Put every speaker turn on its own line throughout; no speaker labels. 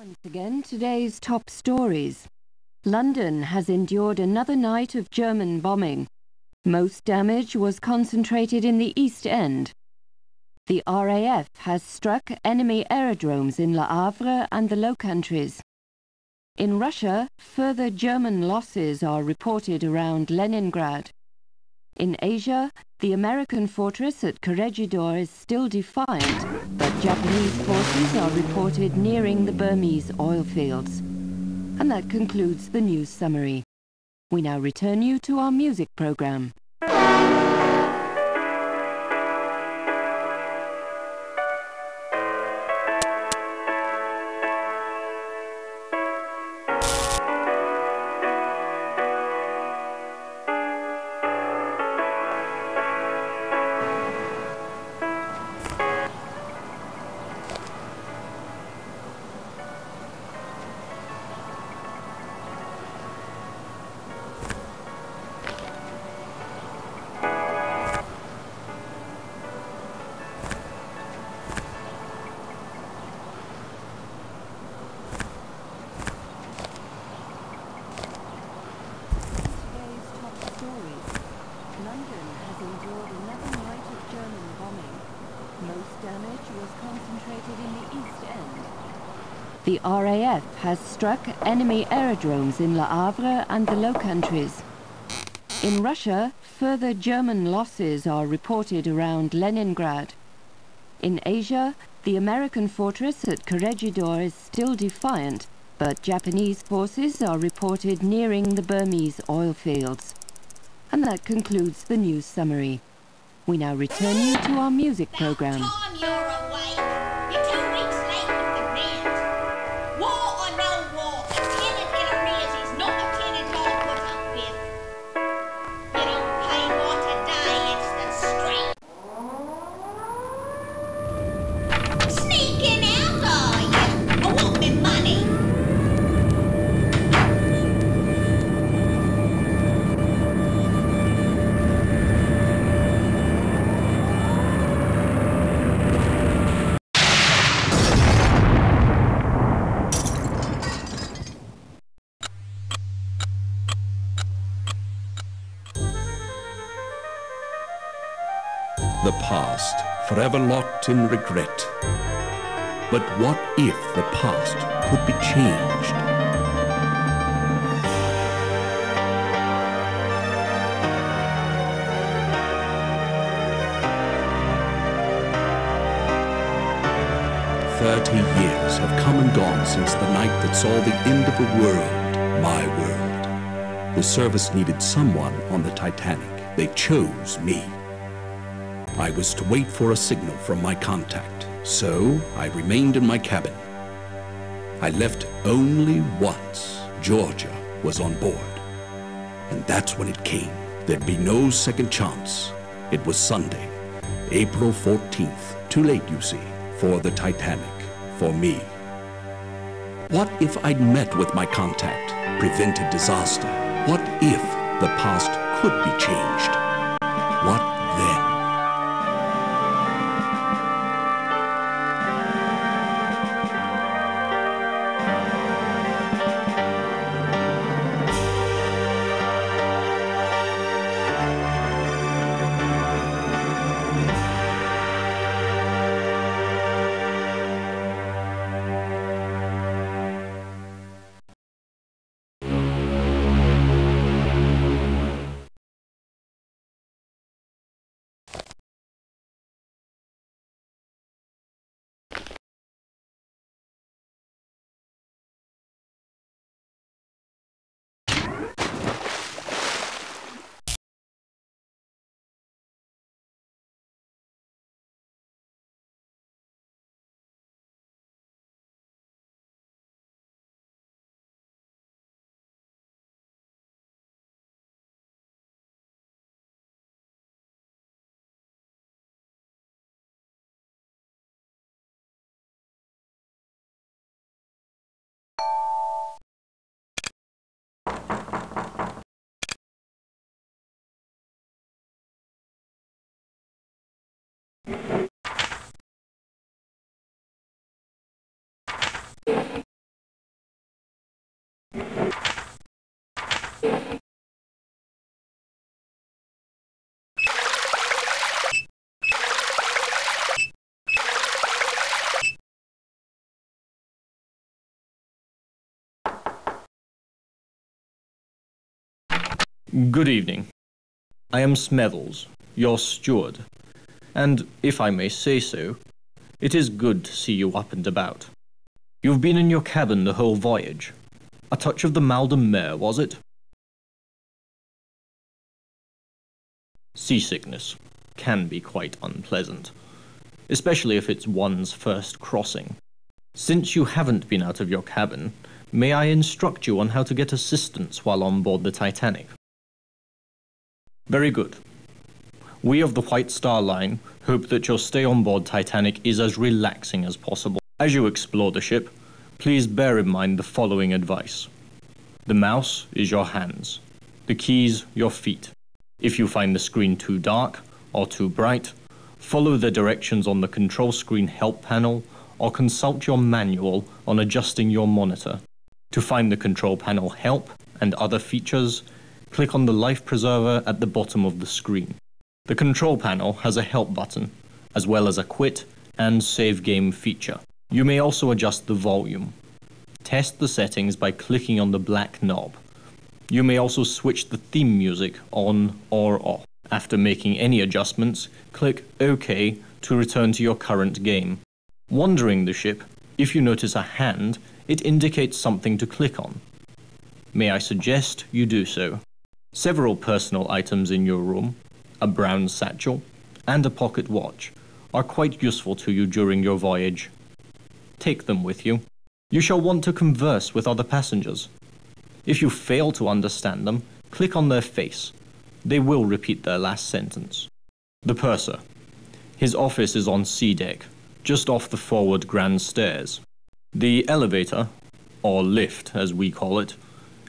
Once again, today's top stories. London has endured another night of German bombing. Most damage was concentrated in the East End. The RAF has struck enemy aerodromes in Le Havre and the Low Countries. In Russia, further German losses are reported around Leningrad. In Asia, the American fortress at Corregidor is still defiant, but Japanese forces are reported nearing the Burmese oil fields. And that concludes the news summary. We now return you to our music program. London has endured another night of German bombing. Most damage was concentrated in the East End. The RAF has struck enemy aerodromes in Le Havre and the Low Countries. In Russia, further German losses are reported around Leningrad. In Asia, the American fortress at Corregidor is still defiant, but Japanese forces are reported nearing the Burmese oil fields. And that concludes the news summary. We now return you to our music program.
Time you're awake. You're 2 weeks late with the rent. War or no war, a tenant in arrears is not a tenant I'll put up with. You don't pay more today, it's the street. Sneaking out, are you? I want me money.
The past, forever locked in regret. But what if the past could be changed? "30 years have come and gone since the night that saw the end of a world, my world. The service needed someone on the Titanic. They chose me. I was to wait for a signal from my contact, so I remained in my cabin. I left only once. Georgia was on board. And that's when it came. There'd be no second chance. It was Sunday, April 14th. Too late, you see, for the Titanic, for me. What if I'd met with my contact, prevented disaster? What if the past could be changed? What then?
Good evening. I am Smethels, your steward, and, if I may say so, it is good to see you up and about. You've been in your cabin the whole voyage. A touch of the mal de mer, was it? Seasickness can be quite unpleasant, especially if it's one's first crossing. Since you haven't been out of your cabin, may I instruct you on how to get assistance while on board the Titanic? Very good. We of the White Star Line hope that your stay on board Titanic is as relaxing as possible. As you explore the ship, please bear in mind the following advice. The mouse is your hands, the keys your feet. If you find the screen too dark or too bright, follow the directions on the control screen help panel or consult your manual on adjusting your monitor. To find the control panel help and other features, click on the life preserver at the bottom of the screen. The control panel has a help button, as well as a quit and save game feature. You may also adjust the volume. Test the settings by clicking on the black knob. You may also switch the theme music on or off. After making any adjustments, click OK to return to your current game. Wandering the ship, if you notice a hand, it indicates something to click on. May I suggest you do so? Several personal items in your room, a brown satchel, and a pocket watch are quite useful to you during your voyage. Take them with you. You shall want to converse with other passengers. If you fail to understand them, click on their face. They will repeat their last sentence. The purser. His office is on C deck, just off the forward grand stairs. The elevator, or lift as we call it,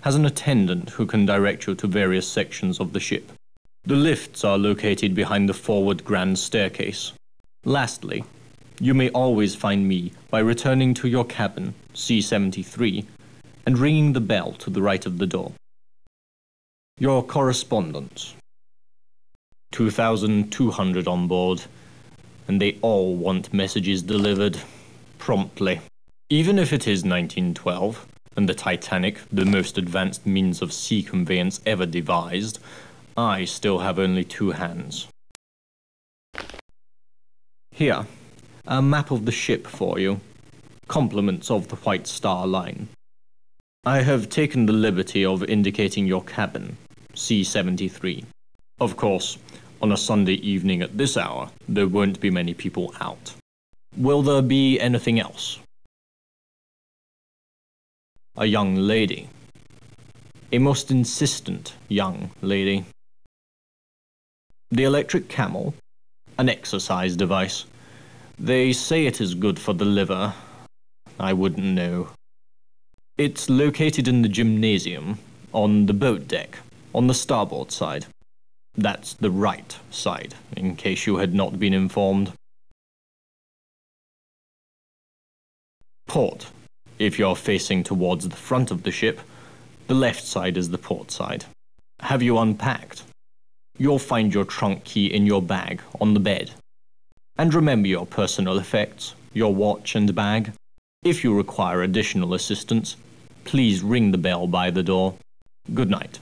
has an attendant who can direct you to various sections of the ship. The lifts are located behind the forward grand staircase. Lastly, you may always find me by returning to your cabin, C-73, and ringing the bell to the right of the door. Your correspondence. 2,200 on board, and they all want messages delivered promptly. Even if it is 1912, and the Titanic, the most advanced means of sea conveyance ever devised, I still have only two hands. Here, a map of the ship for you. Compliments of the White Star Line. I have taken the liberty of indicating your cabin, C-73. Of course, on a Sunday evening at this hour, there won't be many people out. Will there be anything else? A young lady. A most insistent young lady. The electric camel. An exercise device. They say it is good for the liver. I wouldn't know. It's located in the gymnasium, on the boat deck, on the starboard side. That's the right side, in case you had not been informed. Port. If you're facing towards the front of the ship, the left side is the port side. Have you unpacked? You'll find your trunk key in your bag on the bed. And remember your personal effects, your watch and bag. If you require additional assistance, please ring the bell by the door. Good night.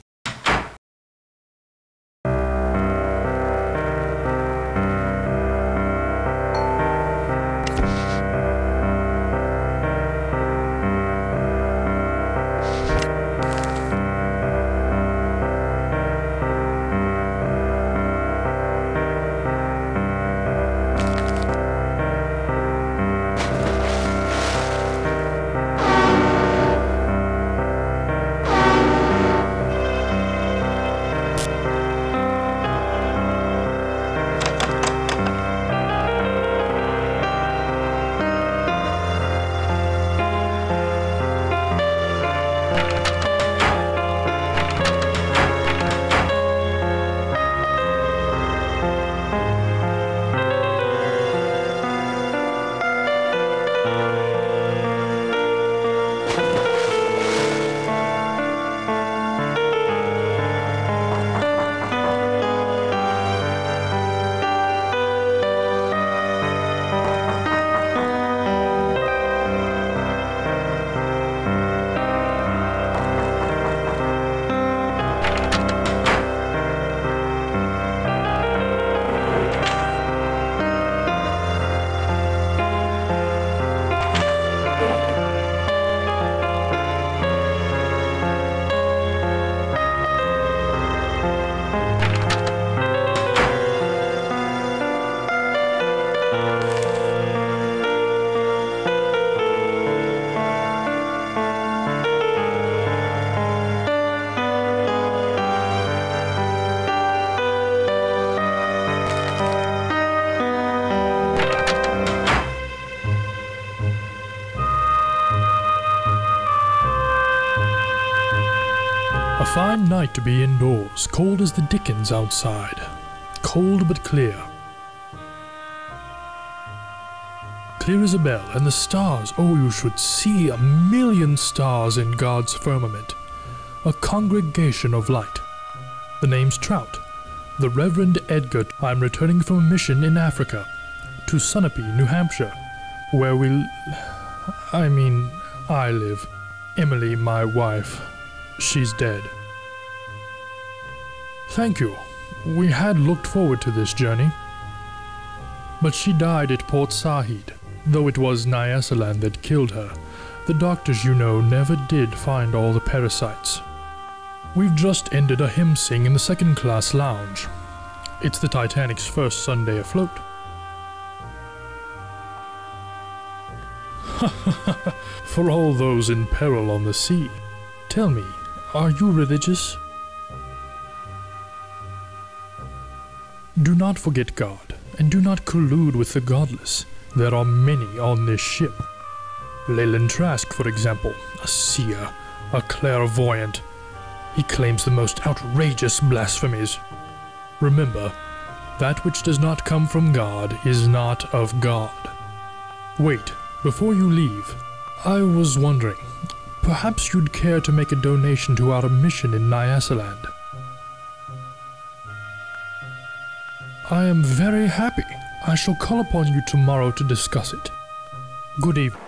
fine night to be indoors, cold as the dickens outside. Cold but clear. Clear as a bell, and the stars, oh, you should see 1,000,000 stars in God's firmament. A congregation of light. The name's Trout. The Reverend Edgar. I'm returning from a mission in Africa, to Sunapee, New Hampshire, where I live. Emily, my wife, she's dead. Thank you. We had looked forward to this journey. But she died at Port Said. Though it was Nyasaland that killed her, the doctors, you know, never did find all the parasites. We've just ended a hymn sing in the second-class lounge. It's the Titanic's first Sunday afloat. For all those in peril on the sea. Tell me, are you religious? Do not forget God, and do not collude with the godless. There are many on this ship. Leyland Trask, for example, a seer, a clairvoyant. He claims the most outrageous blasphemies. Remember, that which does not come from God is not of God. Wait, before you leave, I was wondering, perhaps you'd care to make a donation to our mission in Nyasaland. I am very happy. I shall call upon you tomorrow to discuss it. Good evening.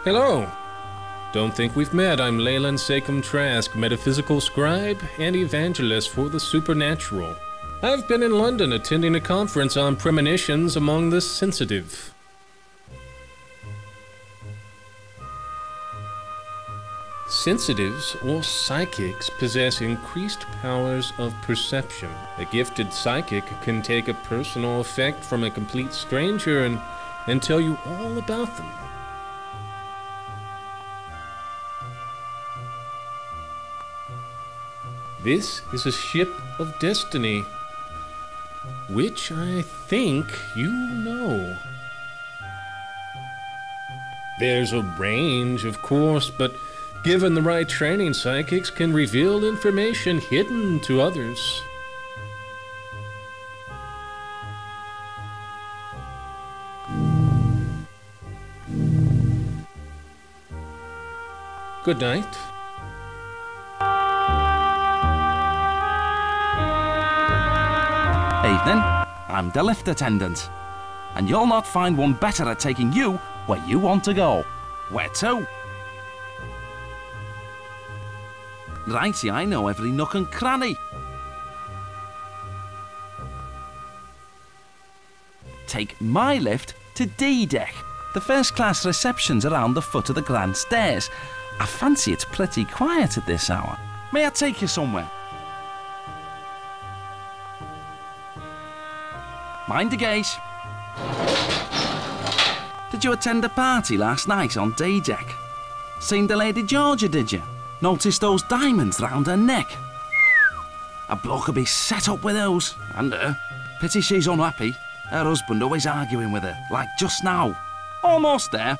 Hello. Don't think we've met. I'm Leyland Sachem Trask, metaphysical scribe and evangelist for the supernatural. I've been in London attending a conference on premonitions among the sensitive. Sensitives, or psychics, possess increased powers of perception. A gifted psychic can take a personal effect from a complete stranger and tell you all about them. This is a ship of destiny, which I think you know. There's a range, of course, but given the right training, psychics can reveal information hidden to others. Good night.
Evening, I'm the lift attendant, and you'll not find one better at taking you where you want to go. Where to? Righty, I know every nook and cranny. Take my lift to D-Deck, the first-class reception's around the foot of the grand stairs. I fancy it's pretty quiet at this hour. May I take you somewhere? Mind the gate. Did you attend a party last night on D-Deck? Seen the Lady Georgia, did you? Noticed those diamonds round her neck? A bloke could be set up with those, and her. Pity she's unhappy. Her husband always arguing with her, like just now. Almost there.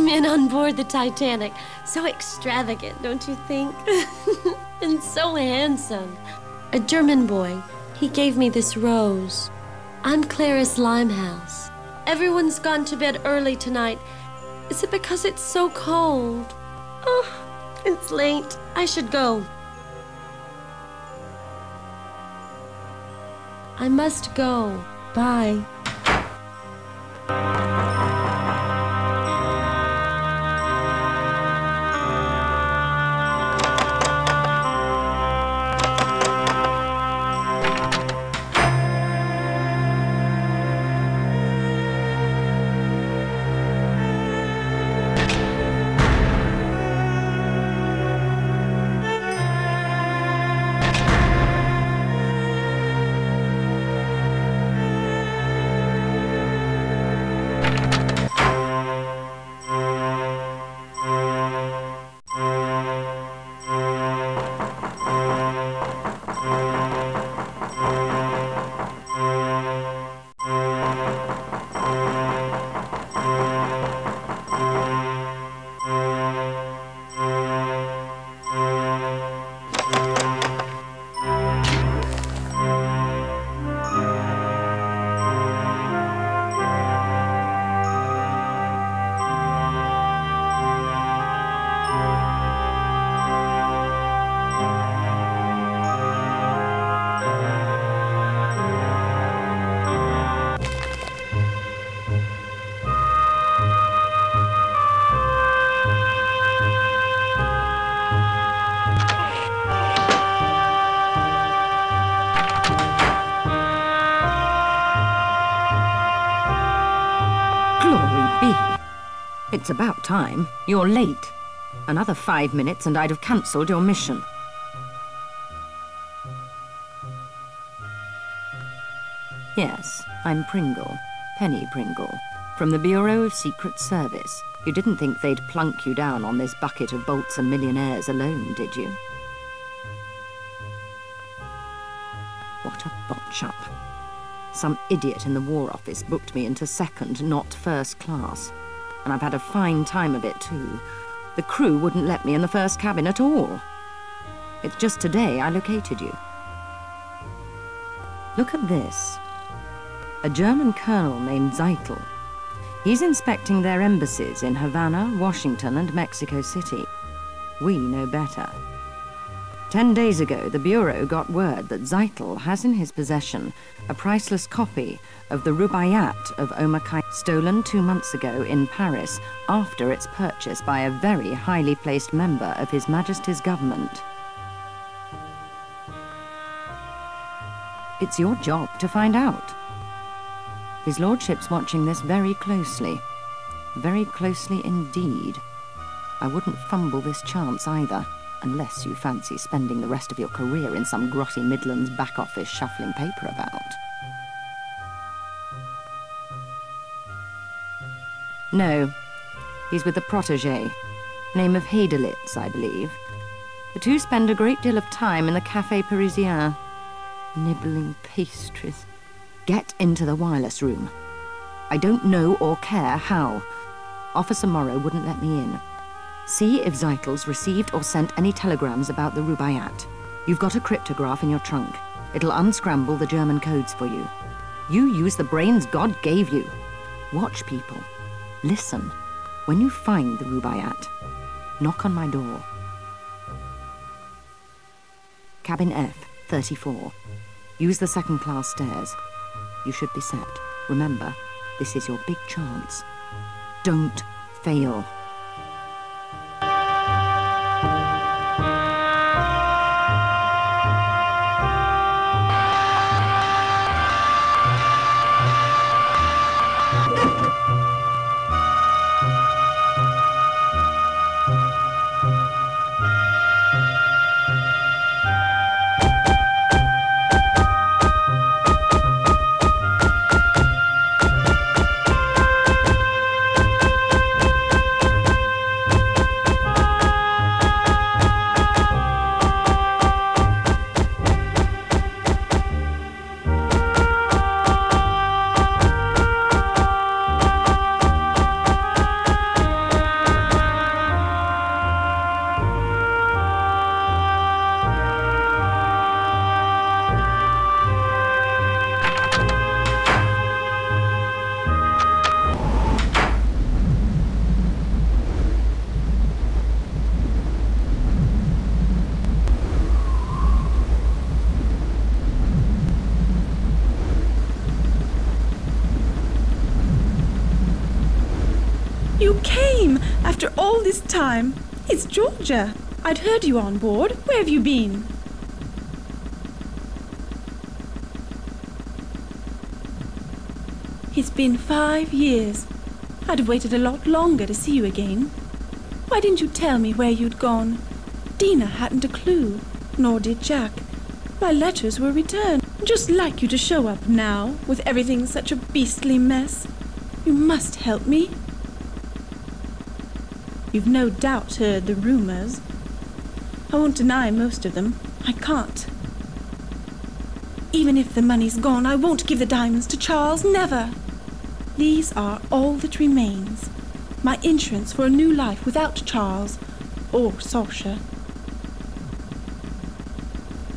men on board the Titanic. So extravagant, don't you think? And so handsome. A German boy. He gave me this rose. I'm Clarice Limehouse. Everyone's gone to bed early tonight. Is it because it's so cold? Oh, it's late. I should go. I must go. Bye.
It's about time. You're late. Another 5 minutes and I'd have cancelled your mission. Yes, I'm Pringle. Penny Pringle. From the Bureau of Secret Service. You didn't think they'd plunk you down on this bucket of bolts and millionaires alone, did you? What a botch-up. Some idiot in the War Office booked me into second, not first class. And I've had a fine time of it, too. The crew wouldn't let me in the first cabin at all. It's just today I located you. Look at this. A German colonel named Zeitel. He's inspecting their embassies in Havana, Washington, and Mexico City. We know better. 10 days ago, the Bureau got word that Zeitel has in his possession a priceless copy of the Rubaiyat of Omar Khayyam, stolen 2 months ago in Paris after its purchase by a very highly placed member of His Majesty's government. It's your job to find out. His Lordship's watching this very closely indeed. I wouldn't fumble this chance either. Unless you fancy spending the rest of your career in some grotty Midlands back office shuffling paper about. No, he's with a protégé, name of Heidelitz, I believe. The two spend a great deal of time in the Café Parisien, nibbling pastries. Get into the wireless room. I don't know or care how. Officer Morrow wouldn't let me in. See if Zeitel's received or sent any telegrams about the Rubaiyat. You've got a cryptograph in your trunk. It'll unscramble the German codes for you. You use the brains God gave you. Watch people. Listen. When you find the Rubaiyat, knock on my door. Cabin F, 34. Use the second-class stairs. You should be set. Remember, this is your big chance. Don't fail.
After all this time, it's Georgia. I'd heard you on board. Where have you been? It's been 5 years. I'd have waited a lot longer to see you again. Why didn't you tell me where you'd gone? Dina hadn't a clue, nor did Jack. My letters were returned. Just like you to show up now, with everything such a beastly mess. You must help me. You've no doubt heard the rumors. I won't deny most of them. I can't. Even if the money's gone, I won't give the diamonds to Charles, never. These are all that remains. My insurance for a new life without Charles or Saoirse.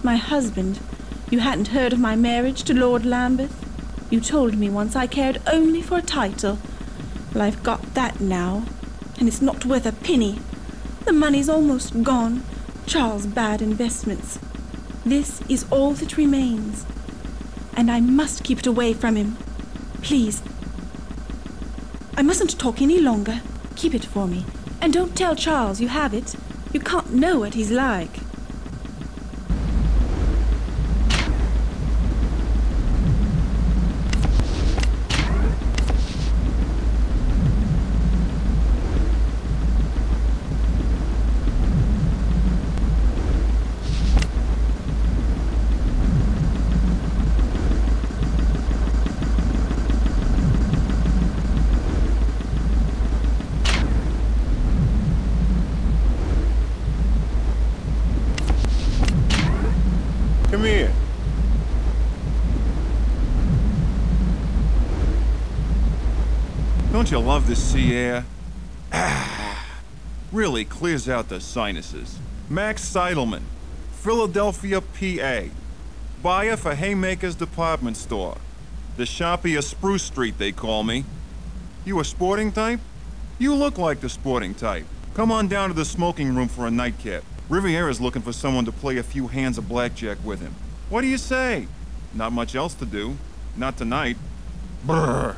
My husband, you hadn't heard of my marriage to Lord Lambeth? You told me once I cared only for a title. Well, I've got that now, and it's not worth a penny. The money's almost gone. Charles' bad investments. This is all that remains, and I must keep it away from him. Please. I mustn't talk any longer. Keep it for me, and don't tell Charles you have it. You can't know what he's like.
Come here. Don't you love the sea air? Really clears out the sinuses. Max Seidelman, Philadelphia, PA. Buyer for Haymaker's department store. The Sharpie of Spruce Street, they call me. You a sporting type? You look like the sporting type. Come on down to the smoking room for a nightcap. Riviera's looking for someone to play a few hands of blackjack with him. What do you say? Not much else to do. Not tonight. Brr.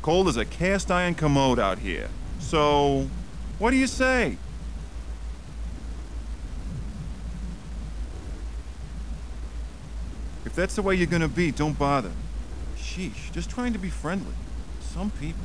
Cold as a cast iron commode out here. So, what do you say? If that's the way you're gonna be, don't bother. Sheesh, just trying to be friendly. Some people.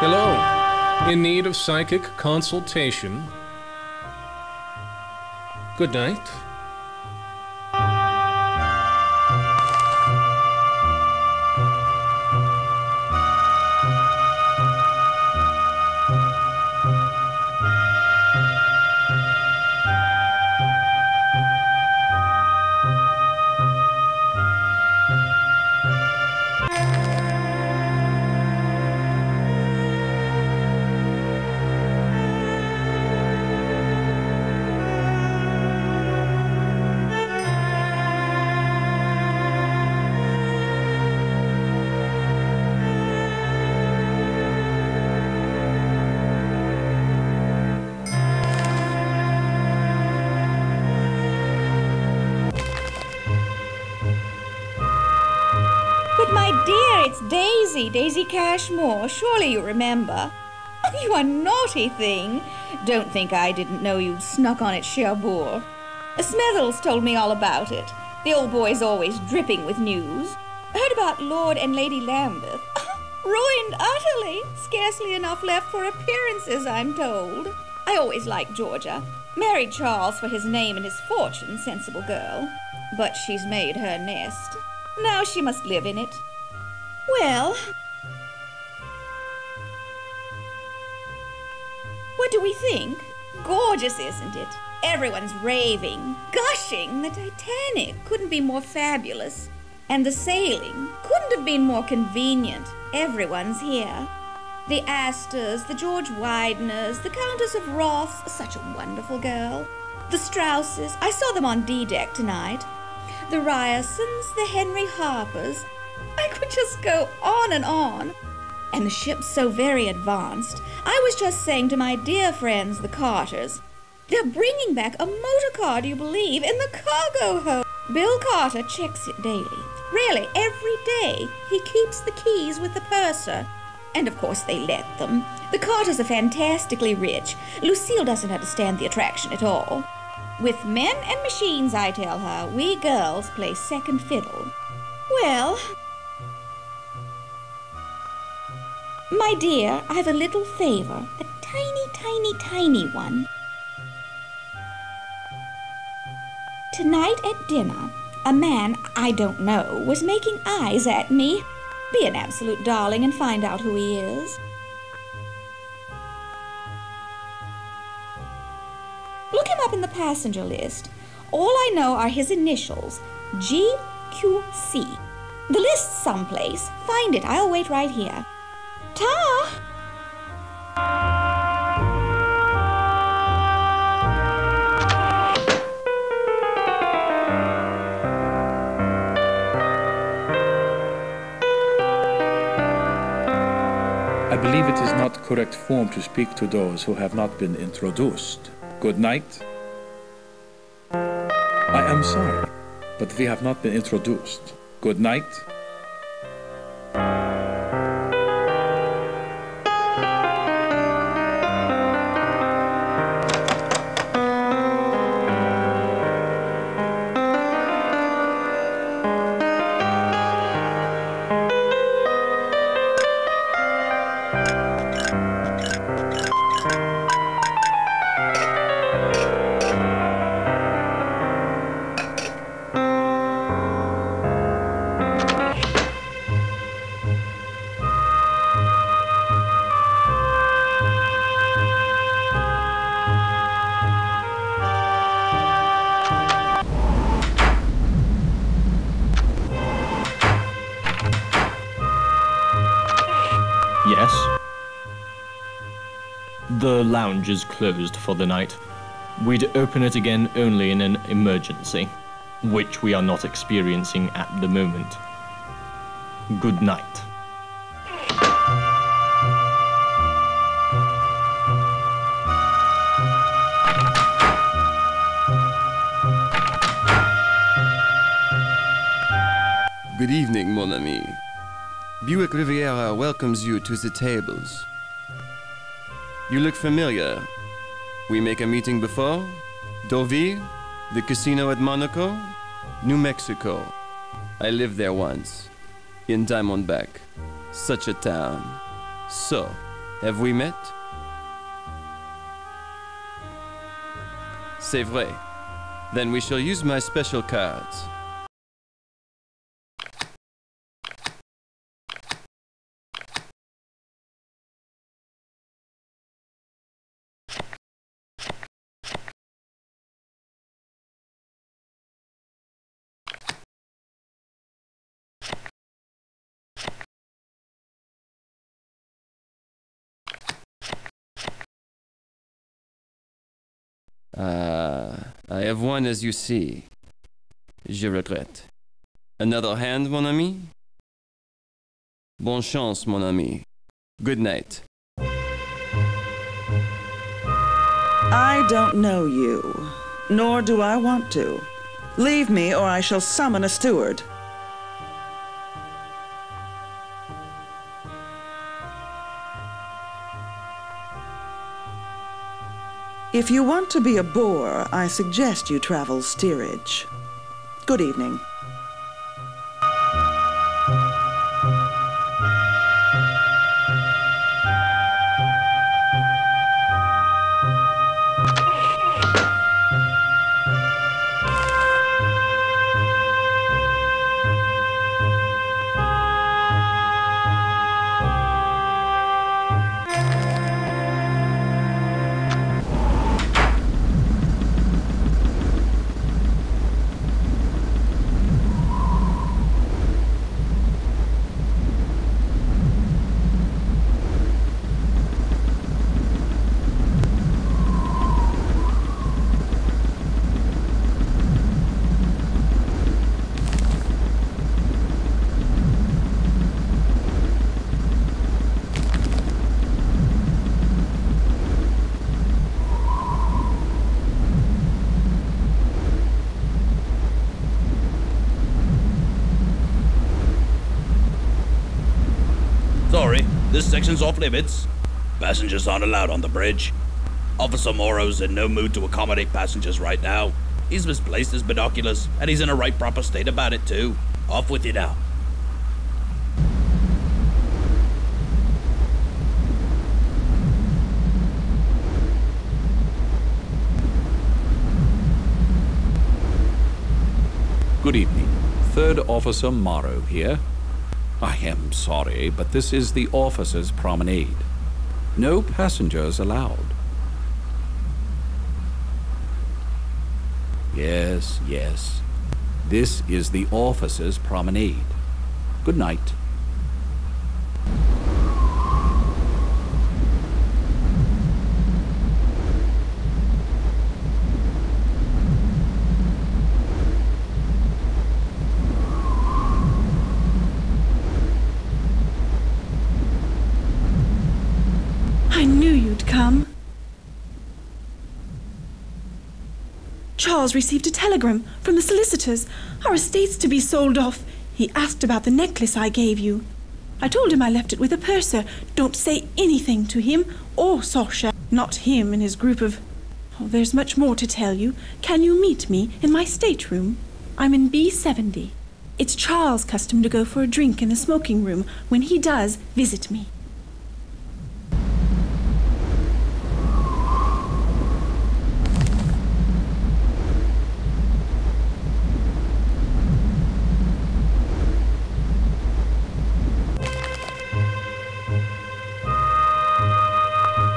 Hello. In need of psychic consultation? Good night.
But my dear, it's Daisy, Daisy Cashmore. Surely you remember. Oh, you a naughty thing. Don't think I didn't know you'd snuck on at Cherbourg. Smethels told me all about it. The old boy's always dripping with news. Heard about Lord and Lady Lambeth. Ruined utterly. Scarcely enough left for appearances, I'm told. I always liked Georgia. Married Charles for his name and his fortune, sensible girl. But she's made her nest. Now she must live in it. Well, what do we think? Gorgeous, isn't it? Everyone's raving, gushing. The Titanic couldn't be more fabulous. And the sailing couldn't have been more convenient. Everyone's here. The Astors, the George Wideners, the Countess of Roths, such a wonderful girl. The Strausses, I saw them on D-deck tonight. The Ryersons, the Henry Harpers.
I could just go on and on. And the ship's so very advanced. I was just saying to my dear friends, the Carters, they're bringing back a motor car, do you believe, in the cargo hold. Bill Carter checks it daily. Really, every day. He keeps the keys with the purser. And of course they let them. The Carters are fantastically rich. Lucille doesn't understand the attraction at all. With men and machines, I tell her, we girls play second fiddle. Well, my dear, I've a little favor. A tiny, tiny, tiny one. Tonight at dinner, a man I don't know was making eyes at me. Be an absolute darling and find out who he is. Look him up in the passenger list. All I know are his initials, GQC. The list's someplace. Find it. I'll wait right here. Ta!
I believe it is not correct form to speak to those who have not been introduced. Good night. I am sorry, but we have not been introduced. Good night.
Yes? The lounge is closed for the night. We'd open it again only in an emergency, which we are not experiencing at the moment. Good night.
Good evening, mon ami. Buick Riviera welcomes you to the tables. You look familiar. We make a meeting before? Deauville? The casino at Monaco? New Mexico. I lived there once. In Diamondback. Such a town. So, have we met? C'est vrai. Then we shall use my special cards. I have one as you see. Je regrette. Another hand, mon ami? Bonne chance, mon ami. Good night.
I don't know you, nor do I want to. Leave me or I shall summon a steward. If you want to be a bore, I suggest you travel steerage. Good evening.
This section's off limits. Passengers aren't allowed on the bridge. Officer Morrow's in no mood to accommodate passengers right now. He's misplaced his binoculars, and he's in a right proper state about it too. Off with you now.
Good evening. Third Officer Morrow here. I am sorry, but this is the officers' promenade. No passengers allowed. Yes, yes. This is the officers' promenade. Good night.
I knew you'd come. Charles received a telegram from the solicitors. Our estate's to be sold off. He asked about the necklace I gave you. I told him I left it with a purser. Don't say anything to him or Sasha. Not him and his group of... Oh, there's much more to tell you. Can you meet me in my stateroom? I'm in B70. It's Charles' custom to go for a drink in the smoking room. When he does, visit me.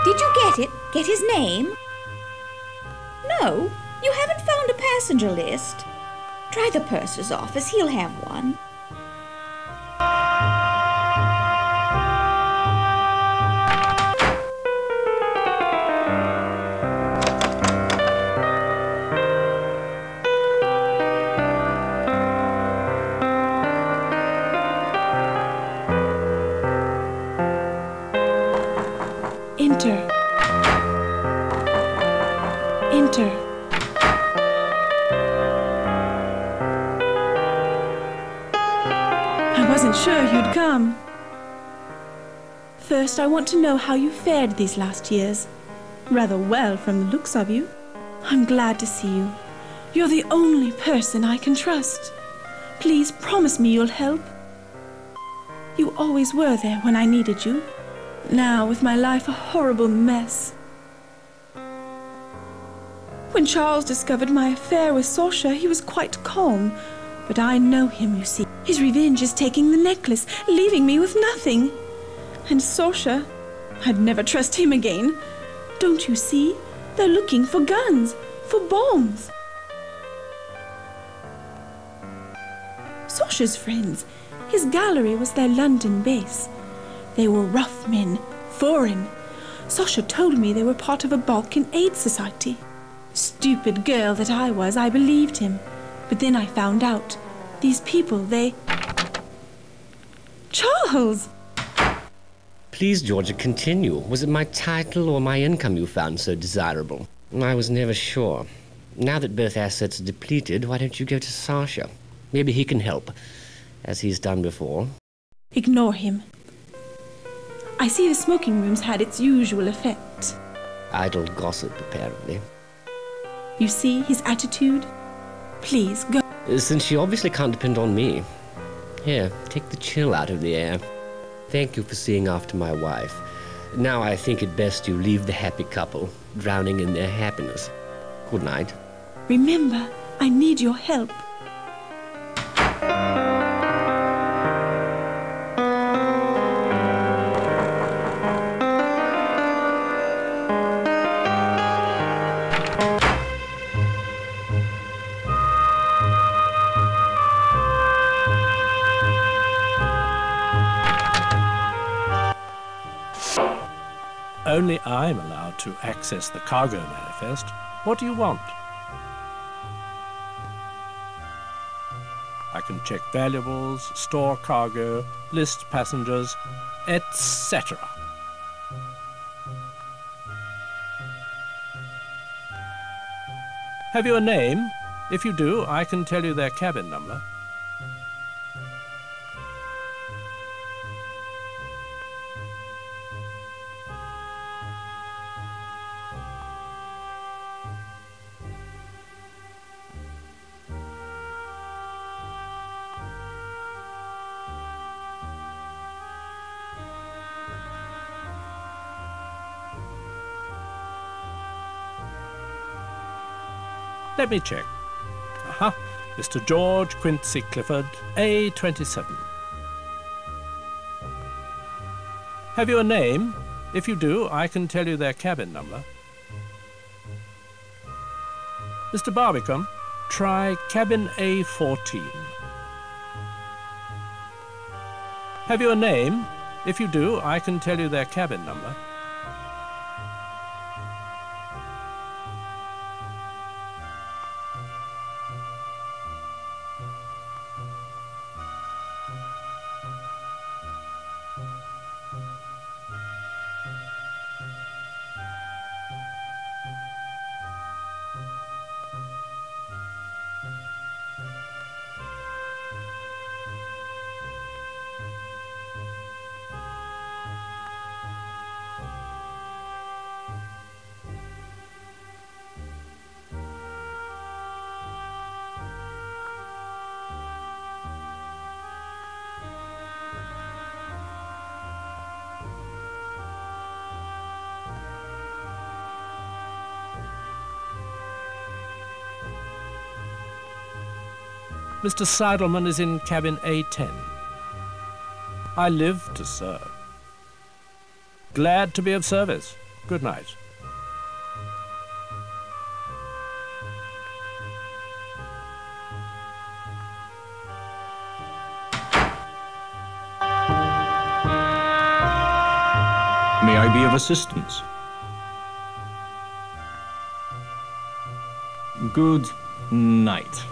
Did you get it? Get his name? No, you haven't found a passenger list. Try the purser's office, he'll have one.
Enter. Enter. I wasn't sure you'd come. First, I want to know how you fared these last years. Rather well from the looks of you. I'm glad to see you. You're the only person I can trust. Please promise me you'll help. You always were there when I needed you. Now, with my life a horrible mess. When Charles discovered my affair with Sasha, he was quite calm. But I know him, you see. His revenge is taking the necklace, leaving me with nothing. And Sasha, I'd never trust him again. Don't you see? They're looking for guns, for bombs. Sasha's friends, his gallery was their London base. They were rough men, foreign. Sasha told me they were part of a Balkan Aid Society. Stupid girl that I was, I believed him. But then I found out. These people, they... Charles!
Please, Georgia, continue. Was it my title or my income you found so desirable? I was never sure. Now that both assets are depleted, why don't you go to Sasha? Maybe he can help, as he's done before.
Ignore him. I see the smoking room's had its usual effect.
Idle gossip, apparently.
You see his attitude? Please, go.
Since you obviously can't depend on me. Here, take the chill out of the air. Thank you for seeing after my wife. Now I think it best you leave the happy couple, drowning in their happiness. Good night.
Remember, I need your help.
Only I'm allowed to access the cargo manifest. What do you want? I can check valuables, store cargo, list passengers, etc. Have you a name? If you do, I can tell you their cabin number. Let me check. Aha. Mr. George Quincy Clifford, A27. Have you a name? If you do, I can tell you their cabin number. Mr. Barbicombe, try cabin A14. Have you a name? If you do, I can tell you their cabin number. Mr. Seidelman is in cabin A10. I live to serve. Glad to be of service. Good night.
May I be of assistance? Good night.